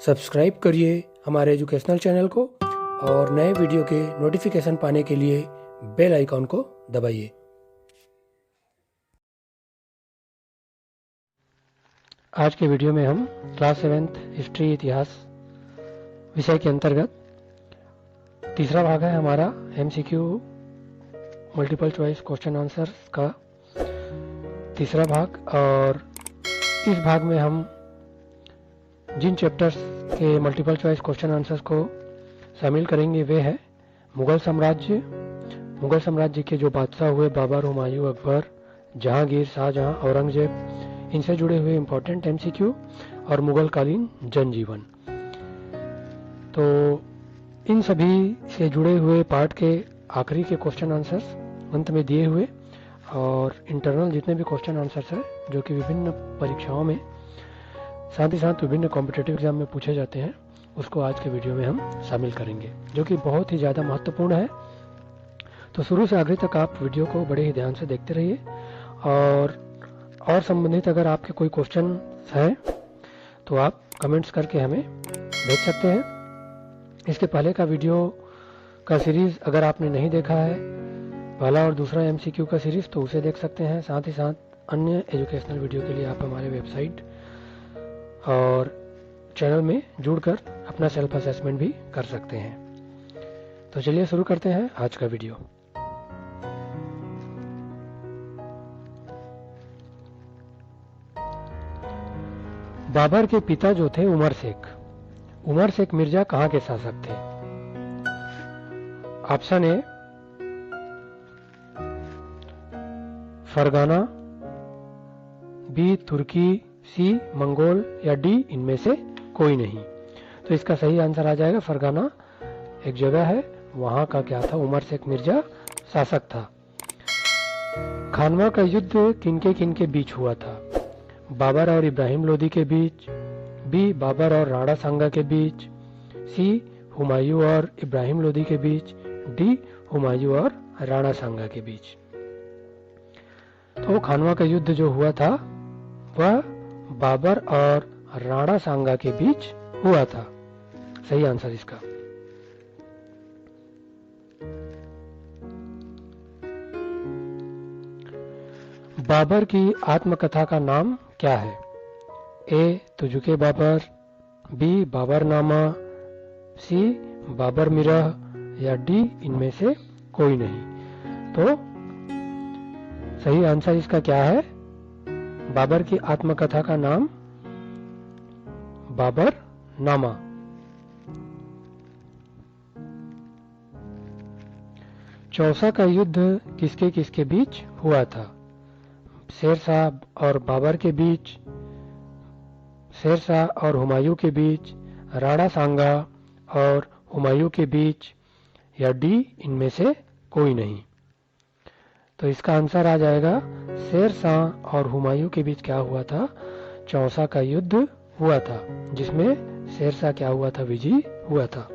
Subscribe करिए हमारे educational channel को और नए वीडियो के नोटिफिकेशन पाने के लिए बेल आइकॉन को दबाइए। आज के वीडियो में हम क्लास 7th हिस्ट्री इतिहास विषय के अंतर्गत तीसरा भाग है हमारा MCQ multiple choice question answers का तीसरा भाग। और इस भाग में हम जिन चैप्टर्स के मल्टीपल चॉइस क्वेश्चन आंसर्स को शामिल करेंगे वे है मुगल साम्राज्य के जो बादशाह हुए बाबर, हुमायूं, अकबर, जहांगीर, शाहजहां, औरंगजेब, इनसे जुड़े हुए इम्पोर्टेंट MCQ और मुगलकालीन जनजीवन। तो इन सभी से जुड़े हुए पार्ट के आखिरी के क्वेश्चन आंसर्स अंत में दिए हुए और इंटरनल जितने भी क्वेश्चन आंसर्स हैं जो कि विभिन्न परीक्षाओं में साथ ही साथ विभिन्न कॉम्पिटिटिव एग्जाम में पूछे जाते हैं, उसको आज के वीडियो में हम शामिल करेंगे, जो कि बहुत ही ज़्यादा महत्वपूर्ण है। तो शुरू से आखिर तक आप वीडियो को बड़े ही ध्यान से देखते रहिए और संबंधित अगर आपके कोई क्वेश्चन हैं तो आप कमेंट्स करके हमें भेज सकते हैं। इसके पहले का वीडियो का सीरीज़ अगर आपने नहीं देखा है, पहला और दूसरा MCQ का सीरीज़, तो उसे देख सकते हैं। साथ ही साथ अन्य एजुकेशनल वीडियो के लिए आप हमारे वेबसाइट और चैनल में जुड़कर अपना सेल्फ असेसमेंट भी कर सकते हैं। तो चलिए शुरू करते हैं आज का वीडियो। बाबर के पिता जो थे उमर शेख मिर्जा कहां के शासक थे? ऑप्शन ए फरगाना, बी तुर्की, सी मंगोल या डी इनमें से कोई नहीं। तो इसका सही आंसर आ जाएगा फरगाना एक जगह है, वहां का क्या था, उमर शेख मिर्जा शासक था। खानवा का युद्ध किनके बीच हुआ था? बाबर और इब्राहिम लोदी के बीच, बी बाबर और राणा सांगा के बीच, सी हुमायूं और इब्राहिम लोदी के बीच, डी हुमायूं और राणा सांगा के बीच। तो खानवा का युद्ध जो हुआ था वह बाबर और राणा सांगा के बीच हुआ था। सही आंसर इसका। बाबर की आत्मकथा का नाम क्या है? ए तुजुके बाबर, बी बाबरनामा, सी बाबर मिरह या डी इनमें से कोई नहीं। तो सही आंसर इसका क्या है? बाबर की आत्मकथा का नाम बाबरनामा। चौसा का युद्ध किसके बीच हुआ था? शेरशाह और बाबर के बीच, शेरशाह और हुमायूं के बीच, राणा सांगा और हुमायूं के बीच या डी इनमें से कोई नहीं। तो इसका आंसर आ जाएगा शेरशाह और हुमायूं के बीच क्या हुआ था? चौसा का युद्ध हुआ था, जिसमें शेरशाह क्या हुआ था? विजयी हुआ था।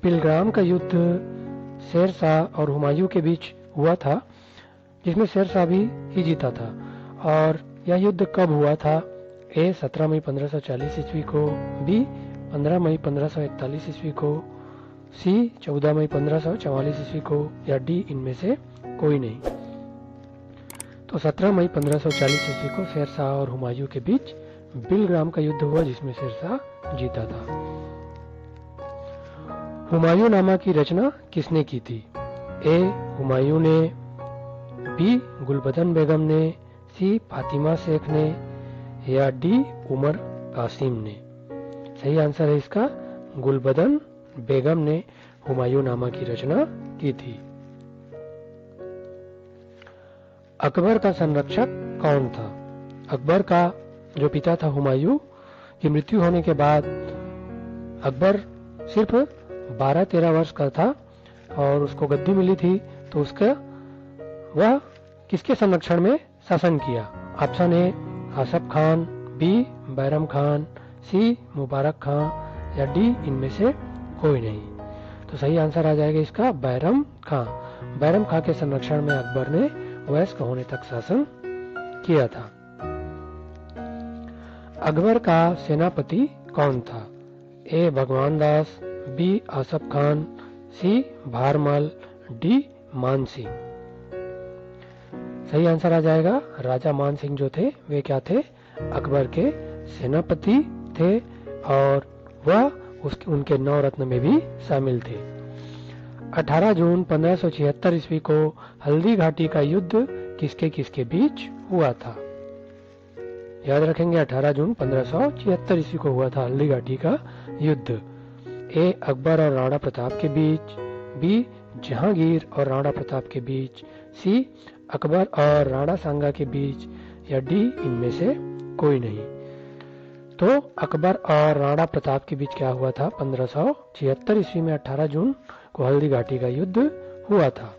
बिलग्राम का युद्ध शेरशाह और हुमायूं के बीच हुआ था, जिसमें शेरशाह भी ही जीता था। और यह युद्ध कब हुआ था? ए 17 मई 1540 ईस्वी को, बी 15 मई 1541 ईस्वी को, सी 14 मई 1544 ईस्वी को या डी इनमें से कोई नहीं। तो 17 मई 1540 ईस्वी को शेरशाह और हुमायूं के बीच बिलग्राम का युद्ध हुआ, जिसमें शेरशाह जीता था। हुमायूं नामा की रचना किसने की थी? ए हुमायूं ने, बी गुलबदन बेगम ने, सी फातिमा शेख ने या डी उमर कासिम ने। सही आंसर है इसका गुलबदन बेगम ने हुमायूं नामा की रचना की थी। अकबर का संरक्षक कौन था? अकबर का जो पिता था हुमायूं की मृत्यु होने के बाद अकबर सिर्फ 12-13 वर्ष का था और उसको गद्दी मिली थी, तो उसका वह किसके संरक्षण में शासन किया? Option A Asaf Khan, B Bairam Khan, C Mubarak Khan या डी इनमें से कोई नहीं। तो सही आंसर आ जाएगा इसका बैरम खां। बैरम खां के संरक्षण में अकबर ने वयस्क होने तक शासन किया था। अकबर का सेनापति कौन था? ए भगवान दास, बी आसफ खान, सी भारमल, डी मान सिंह। सही आंसर आ जाएगा राजा मान सिंह जो थे वे क्या थे? अकबर के सेनापति थे और वह उनके 9 रत्न में भी शामिल थे। 18 जून 1576 ईस्वी को हल्दी घाटी का युद्ध किसके किसके बीच हुआ था? याद रखेंगे 18 जून 1576 ईस्वी को हुआ था हल्दी घाटी का युद्ध। ए अकबर और राणा प्रताप के बीच, बी जहांगीर और राणा प्रताप के बीच, सी अकबर और राणा सांगा के बीच, या डी इनमें से कोई नहीं। तो अकबर और राणा प्रताप के बीच क्या हुआ था? 1576 ईस्वी में 18 जून को हल्दी घाटी का युद्ध हुआ था।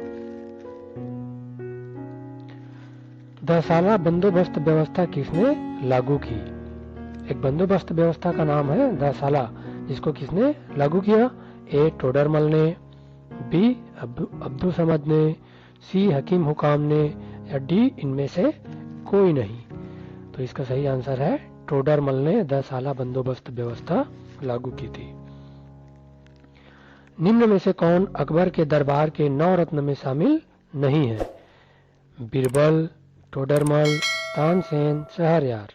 दसाला बंदोबस्त व्यवस्था किसने लागू की? एक बंदोबस्त व्यवस्था का नाम है दसाला, जिसको किसने लागू किया? ए टोडरमल ने, बी अब्दुल समद ने, सी हकीम हुकाम ने, या डी इनमें से कोई नहीं। तो इसका सही आंसर है टोडरमल ने 10 साला बंदोबस्त व्यवस्था लागू की थी। निम्न में से कौन अकबर के दरबार के 9 रत्न में शामिल नहीं है? बीरबल, टोडरमल, तानसेन, शहरयार।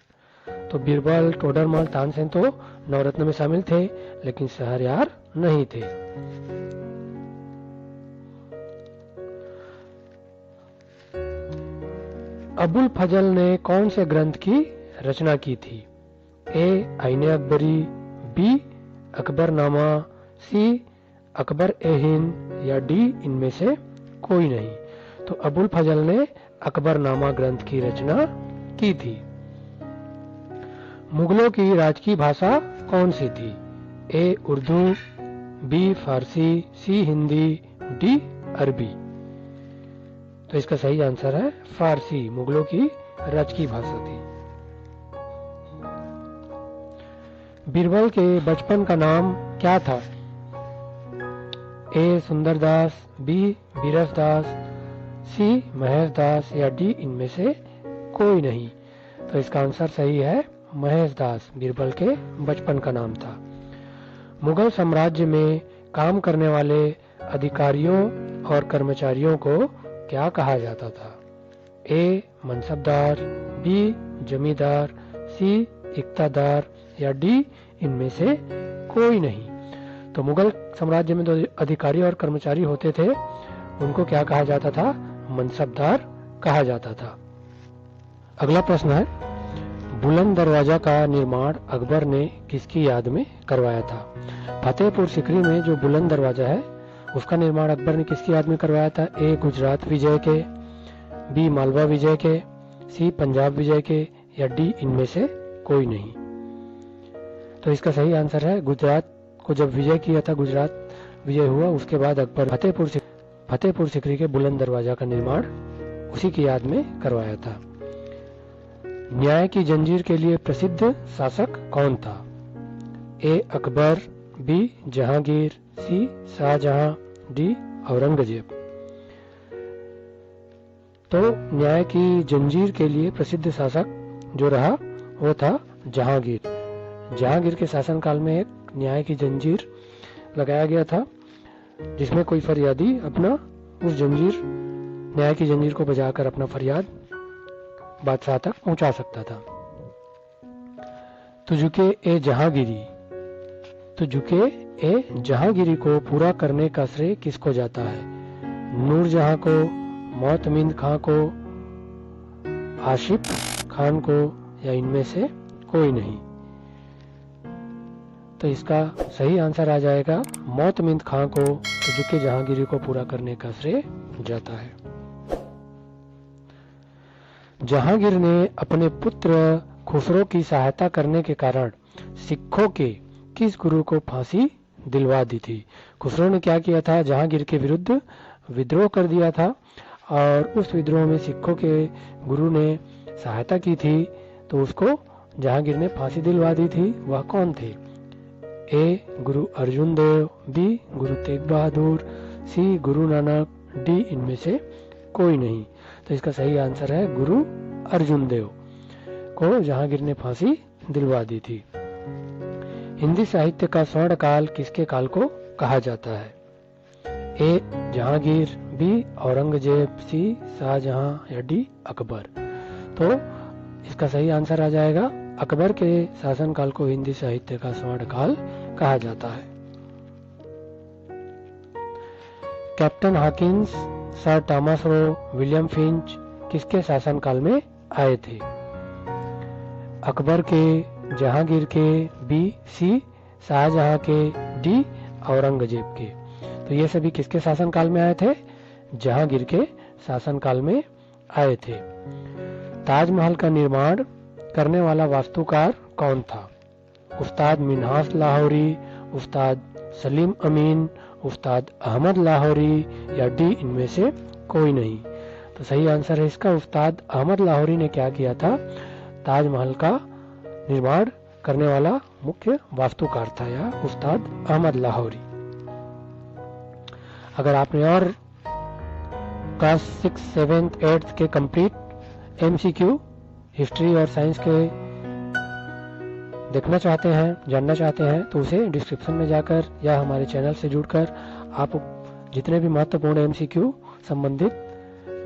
तो बीरबल, टोडरमल, तानसेन तो 9 रत्न में शामिल थे, लेकिन शहरयार नहीं थे। अबुल फजल ने कौन से ग्रंथ की रचना की थी? ए आईने अकबरी, बी अकबरनामा, सी अकबर ए हिंद, या डी इनमें से कोई नहीं। तो अबुल फजल ने अकबरनामा ग्रंथ की रचना की थी। मुगलों की राजकीय भाषा कौन सी थी? ए उर्दू, बी फारसी, सी हिंदी, डी अरबी। तो इसका सही आंसर है फारसी, मुगलों की राजकीय भाषा थी। बीरबल के बचपन का नाम क्या था? ए सुंदरदास, बी बीरसदास, सी महेशदास, या डी इनमें से कोई नहीं। तो इसका आंसर सही है महेशदास, बीरबल के बचपन का नाम था। मुगल साम्राज्य में काम करने वाले अधिकारियों और कर्मचारियों को क्या कहा जाता था? ए मनसबदार, बी जमींदार, सी इक्तादार, या डी इनमें से कोई नहीं। तो मुगल साम्राज्य में जो अधिकारी और कर्मचारी होते थे उनको क्या कहा जाता था? मनसबदार कहा जाता था। अगला प्रश्न है, बुलंद दरवाजा का निर्माण अकबर ने किसकी याद में करवाया था? फतेहपुर सिकरी में जो बुलंद दरवाजा है उसका निर्माण अकबर ने किसकी याद में करवाया था? ए गुजरात विजय के, बी मालवा विजय के, सी पंजाब विजय के, या डी इनमें से कोई नहीं। तो इसका सही आंसर है गुजरात को जब विजय किया था, गुजरात विजय हुआ उसके बाद अकबर फतेहपुर सिकरी के बुलंद दरवाजा का निर्माण उसी की याद में करवाया था। न्याय की जंजीर के लिए प्रसिद्ध शासक कौन था? ए अकबर, बी जहांगीर, सी शाहजहां, डी औरंगजेब। तो न्याय की जंजीर के लिए प्रसिद्ध शासक जो रहा वो था जहांगीर। जहांगीर के शासनकाल में एक न्याय की जंजीर लगाया गया था जिसमें कोई फरियादी अपना उस जंजीर न्याय की जंजीर को बजाकर अपना फरियाद बादशाह तक पहुंचा सकता था। तो झुके ए जहांगीरी को पूरा करने का श्रेय किसको जाता है? नूरजहां को, मोतमिंद खां को, आशिफ खान को, या इनमें से कोई नहीं। तो इसका सही आंसर आ जाएगा मोतमिंद खां को। तो झुके जहांगीरी को पूरा करने का श्रेय जाता है। जहांगीर ने अपने पुत्र खुसरो की सहायता करने के कारण सिखों के किस गुरु को फांसी दिलवा दी थी? खुसरो ने क्या किया था? जहांगीर के विरुद्ध विद्रोह कर दिया था और उस विद्रोह में सिखों के गुरु ने सहायता की थी, तो उसको जहांगीर ने फांसी दिलवा दी थी। वह कौन थे? ए गुरु अर्जुन देव, बी गुरु तेग बहादुर, सी गुरु नानक, डी इनमें से कोई नहीं। तो इसका सही आंसर है गुरु अर्जुन देव को जहांगीर ने फांसी दिलवा दी थी। हिंदी साहित्य का स्वर्ण काल किसके काल को कहा जाता है? ए जहांगीर, बी औरंगजेब, सी शाहजहां या डी अकबर। तो इसका सही आंसर आ जाएगा अकबर के शासनकाल को हिंदी साहित्य का स्वर्ण काल कहा जाता है। Captain Hawkins, sir Thomas Roe, William Finch किसके शासनकाल में आए थे? अकबर के, जहांगीर के, बी सी शाहजहां के, डी औरंगजेब के। तो ये सभी किसके शासनकाल में आए थे? जहांगीर के शासनकाल में आए थे। ताजमहल का निर्माण करने वाला वास्तुकार कौन था? उस्ताद मिन्हास लाहौरी, उस्ताद सलीम अमीन, उस्ताद अहमद लाहौरी या डी इनमें से कोई नहीं। तो सही आंसर है इसका उस्ताद अहमद लाहौरी ने क्या किया था? ताजमहल का निर्माण करने वाला मुख्य वास्तुकार था या उस्ताद अहमद लाहौरी। अगर आपने और क्लास 6, 7, 8 के कंप्लीट एमसीक्यू हिस्ट्री और साइंस के देखना चाहते हैं, जानना चाहते हैं, तो उसे डिस्क्रिप्शन में जाकर या हमारे चैनल से जुड़कर आप जितने भी महत्वपूर्ण एमसीक्यू संबंधित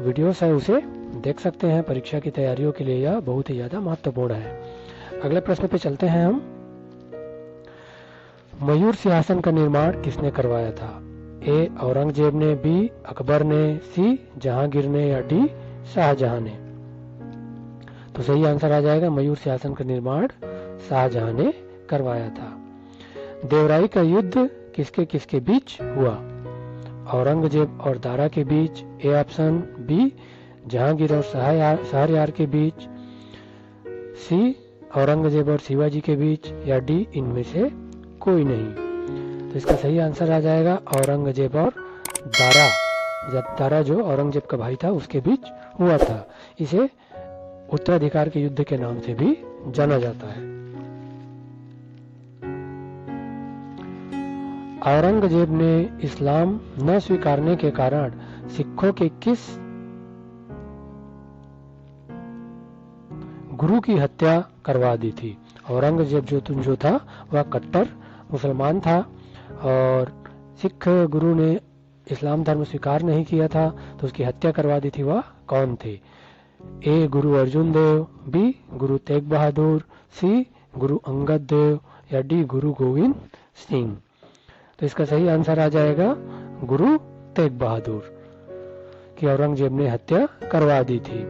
वीडियोस है उसे देख सकते हैं। परीक्षा की तैयारियों के लिए यह बहुत ही ज्यादा महत्वपूर्ण है। अगले प्रश्न पे चलते हैं हम। मयूर सिंहासन का निर्माण किसने करवाया था? ए औरंगजेब ने, बी अकबर ने, सी जहांगीर ने या डी शाहजहां ने। तो सही आंसर आ जाएगा मयूर सिंहासन का निर्माण शाहजहां ने करवाया था। देवराई का युद्ध किसके किसके बीच हुआ? औरंगजेब और दारा के बीच, ए ऑप्शन, बी जहांगीर और शहरयार के बीच, सी औरंगजेब और शिवाजी के बीच या डी इनमें से कोई नहीं। तो इसका सही आंसर आ जाएगा औरंगजेब और दारा जो औरंगजेब का भाई था उसके बीच हुआ था। इसे उत्तराधिकार के युद्ध के नाम से भी जाना जाता है। औरंगजेब ने इस्लाम न स्वीकारने के कारण सिखों के किस गुरु की हत्या करवा दी थी? औरंगजेब जो था वह कट्टर मुसलमान था और सिख गुरु ने इस्लाम धर्म स्वीकार नहीं किया था, तो उसकी हत्या करवा दी थी। वह कौन थे? ए गुरु अर्जुन देव, बी गुरु तेग बहादुर, सी गुरु अंगद देव या डी गुरु गोविंद सिंह। तो इसका सही आंसर आ जाएगा गुरु तेग बहादुर की औरंगजेब ने हत्या करवा दी थी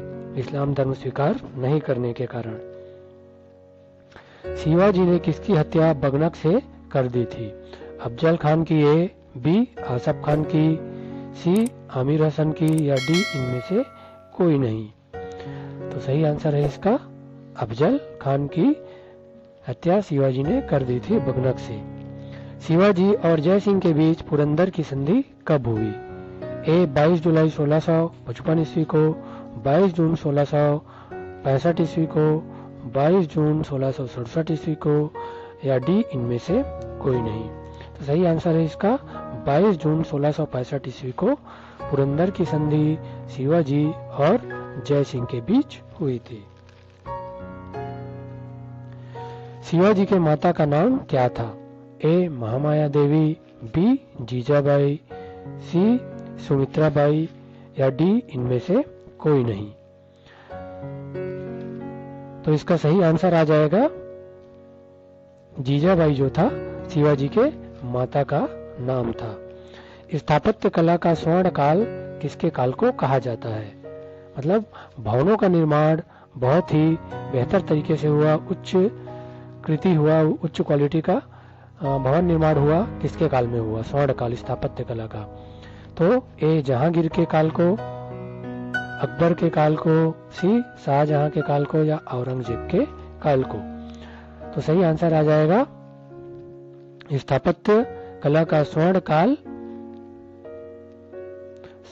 इस्लाम धर्म स्वीकार नहीं करने के कारण। शिवाजी ने किसकी हत्या बगनक से कर दी थी? अफजल खान की, ए, बी आसफ खान की, सी आमिर हसन की या डी इनमें से कोई नहीं। तो सही आंसर है इसका अफजल खान की हत्या शिवाजी ने कर दी थी बगनक से। शिवाजी और जय सिंह के बीच पुरंदर की संधि कब हुई? ए 22 जुलाई 1655 ईस्वी को, 22 जून 1665 ईस्वी को, 22 जून 1667 ईस्वी को या डी इनमें से कोई नहीं। तो सही आंसर है इसका 22 जून 1665 ईस्वी को पुरंदर की संधि शिवाजी और जय सिंह के बीच हुई थी। शिवाजी के माता का नाम क्या था? ए महामाया देवी, बी जीजाबाई, सी सुमित्राबाई या डी इनमें से कोई नहीं। तो इसका सही आंसर आ जाएगा जीजाबाई जो था शिवाजी के माता का नाम था। स्थापत्य कला का स्वर्ण काल किसके काल को कहा जाता है? मतलब भवनों का निर्माण बहुत ही बेहतर तरीके से हुआ, उच्च कृति हुआ, उच्च क्वालिटी का भवन निर्माण हुआ किसके काल में हुआ? स्वर्ण काल स्थापत्य कला का। तो ए जहांगीर के काल को, अकबर के काल को, सी शाहजहां के काल को या औरंगजेब के काल को। तो सही आंसर आ जाएगा स्थापत्य कला का स्वर्ण काल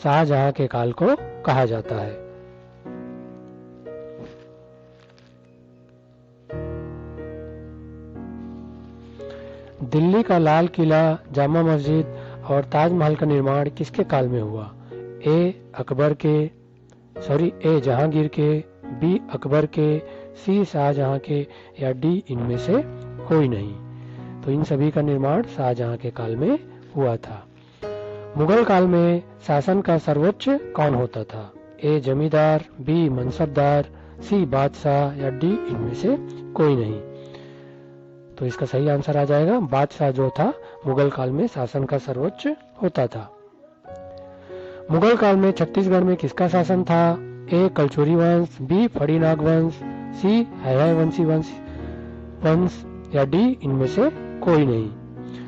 शाहजहां के काल को कहा जाता है। दिल्ली का लाल किला, जामा मस्जिद और ताजमहल का निर्माण किसके काल में हुआ? ए जहांगीर के, बी अकबर के, सी शाहजहां के या डी इनमें से कोई नहीं। तो इन सभी का निर्माण शाहजहां के काल में हुआ था। मुगल काल में शासन का सर्वोच्च कौन होता था? ए जमींदार, बी मनसबदार, सी बादशाह या डी इनमें से कोई नहीं। तो इसका सही आंसर आ जाएगा बादशाह जो था मुगल काल में शासन का सर्वोच्च होता था। मुगल काल में छत्तीसगढ़ में किसका शासन था? ए कलचुरी वंश, बी फड़ीनाग वंश, सी हैहयवंशी वंश या डी इनमें से कोई नहीं।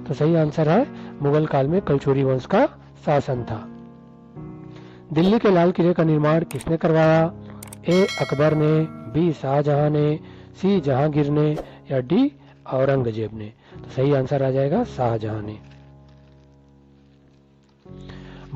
तो सही आंसर है मुगल काल में कलचुरी वंश का शासन था। दिल्ली के लाल किले का निर्माण किसने करवाया? ए अकबर ने, बी शाहजहां ने, सी जहांगीर ने या डी औरंगजेब ने। तो सही आंसर आ जाएगा शाहजहां ने।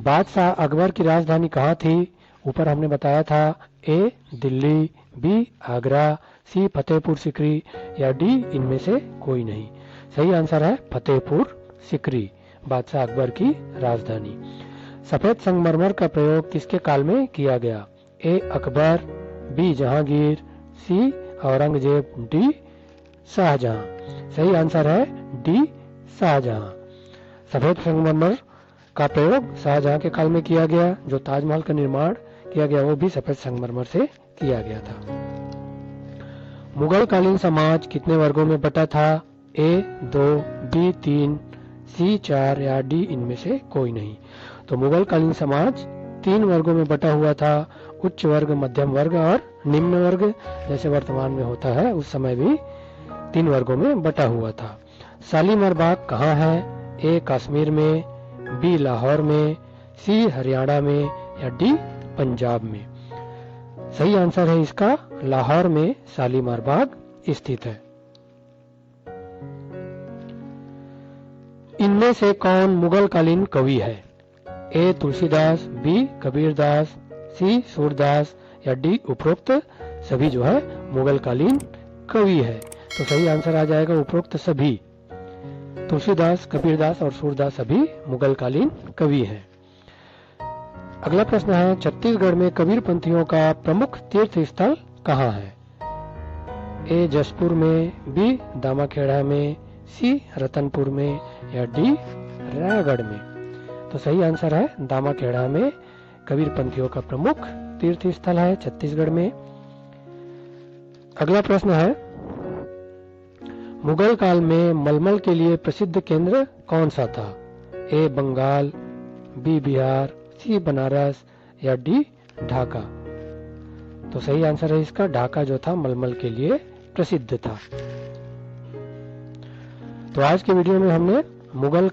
बादशाह अकबर की राजधानी कहाँ थी? ऊपर हमने बताया था ए दिल्ली, बी आगरा, सी फतेहपुर सिकरी या डी इनमें से कोई नहीं। सही आंसर है फतेहपुर सिकरी, बादशाह अकबर की राजधानी। सफेद संगमरमर का प्रयोग किसके काल में किया गया? ए अकबर, बी जहांगीर, सी औरंगजेब, डी शाहजहां। सही आंसर है डी शाहजहां। सफेद संगमरमर का प्रयोग शाहजहां के काल में किया गया। जो ताजमहल का निर्माण किया गया वो भी सफेद संगमरमर से किया गया था। मुगल कालीन समाज कितने वर्गों में बटा था? ए 2, बी 3, सी 4 या डी इनमें से कोई नहीं। तो मुगल कालीन समाज 3 वर्गों में बटा हुआ था। उच्च वर्ग, मध्यम वर्ग और निम्न वर्ग। जैसे वर्तमान में होता है उस समय भी 3 वर्गों में बटा हुआ था। शालीमार बाग कहाँ है? ए कश्मीर में, बी लाहौर में, सी हरियाणा में या डी पंजाब में। सही आंसर है इसका लाहौर में शालीमार बाग स्थित है। इनमें से कौन मुगल कालीन कवि है? ए तुलसीदास, बी कबीरदास, सी सूरदास या डी उपरोक्त सभी जो है मुगल कालीन कवि है। तो सही आंसर आ जाएगा उपरोक्त सभी। तुलसीदास, कबीरदास और सूरदास सभी मुगल कालीन कवि हैं। अगला प्रश्न है छत्तीसगढ़ में कबीर पंथियों का प्रमुख तीर्थ स्थल कहाँ है? ए जसपुर में, बी दामाखेड़ा में, सी रतनपुर में या डी रायगढ़ में। तो सही आंसर है दामाखेड़ा में कबीर पंथियों का प्रमुख तीर्थ स्थल है छत्तीसगढ़ में। अगला प्रश्न है मुगल काल में मलमल के लिए प्रसिद्ध केंद्र कौन सा था? ए बंगाल, बी बिहार, सी बनारस या डी ढाका। तो सही आंसर है इसका ढाका जो था मलमल के लिए प्रसिद्ध था। तो आज के वीडियो में हमने मुगल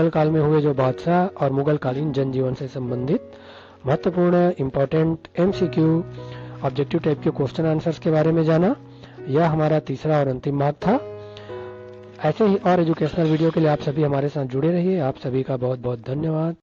काल में हुए जो बादशाह और मुगल कालीन जनजीवन से संबंधित महत्वपूर्ण इंपॉर्टेंट एमसीक्यू ऑब्जेक्टिव टाइप के क्वेश्चन आंसर्स के बारे में जाना। यह हमारा तीसरा और अंतिम भाग था। ऐसे ही और एजुकेशनल वीडियो के लिए आप सभी हमारे साथ जुड़े रहिए। आप सभी का बहुत बहुत धन्यवाद।